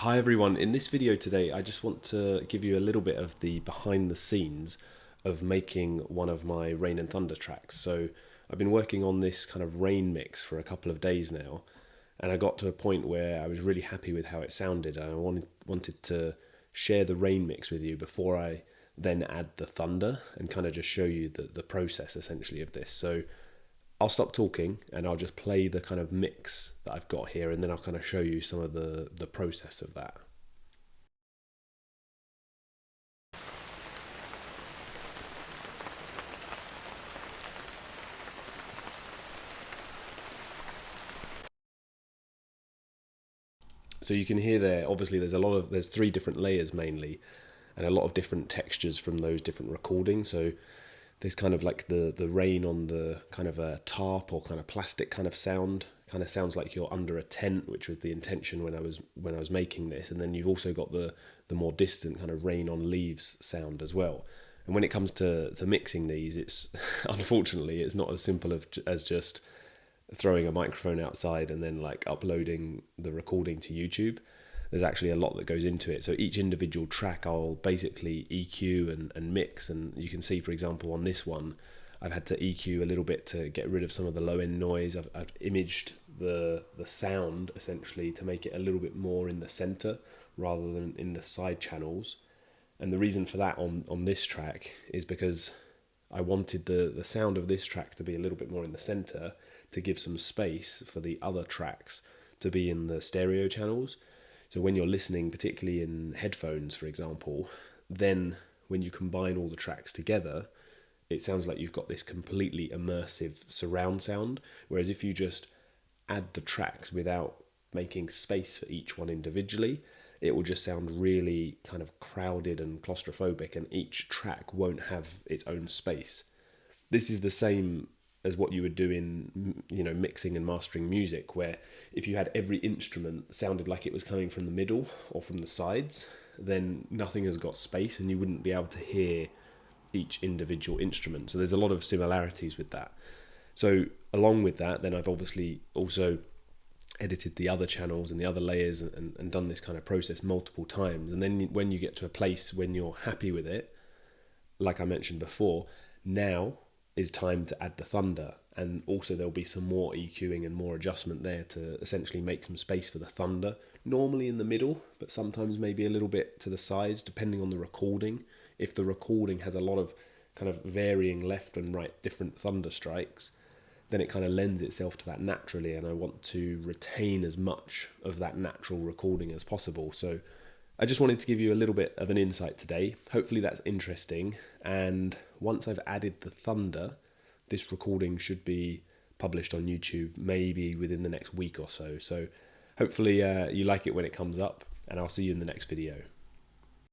Hi everyone, in this video today I just want to give you a little bit of the behind the scenes of making one of my Rain and Thunder tracks. So I've been working on this kind of rain mix for a couple of days now, and I got to a point where I was really happy with how it sounded, and I wanted to share the rain mix with you before I then add the thunder and kind of just show you the process essentially of this. So I'll stop talking and I'll just play the kind of mix that I've got here, and then I'll kind of show you some of the process of that. So you can hear there, obviously there's three different layers mainly, and a lot of different textures from those different recordings. So there's kind of like the rain on the kind of a tarp or kind of plastic kind of sound. Kind of sounds like you're under a tent, which was the intention when I was making this. And then you've also got the more distant kind of rain on leaves sound as well. And when it comes to mixing these, it's unfortunately it's not as simple as just throwing a microphone outside and then like uploading the recording to YouTube. There's actually a lot that goes into it. So each individual track I'll basically EQ and mix. And you can see, for example, on this one, I've had to EQ a little bit to get rid of some of the low end noise. I've imaged the sound essentially to make it a little bit more in the center rather than in the side channels. And the reason for that on this track is because I wanted the sound of this track to be a little bit more in the center to give some space for the other tracks to be in the stereo channels. So when you're listening, particularly in headphones, for example, then when you combine all the tracks together, it sounds like you've got this completely immersive surround sound. Whereas if you just add the tracks without making space for each one individually, it will just sound really kind of crowded and claustrophobic, and each track won't have its own space. This is the same as what you would do in mixing and mastering music, where if you had every instrument sounded like it was coming from the middle or from the sides, then nothing has got space and you wouldn't be able to hear each individual instrument. So there's a lot of similarities with that. So along with that, then I've obviously also edited the other channels and the other layers, and done this kind of process multiple times. And then when you get to a place when you're happy with it, like I mentioned before, now is time to add the thunder. And also there'll be some more EQing and more adjustment there to essentially make some space for the thunder, normally in the middle, but sometimes maybe a little bit to the sides depending on the recording. If the recording has a lot of kind of varying left and right different thunder strikes, then it kind of lends itself to that naturally, and I want to retain as much of that natural recording as possible. So I just wanted to give you a little bit of an insight today. Hopefully that's interesting. And once I've added the thunder, this recording should be published on YouTube maybe within the next week or so. So hopefully you like it when it comes up, and I'll see you in the next video.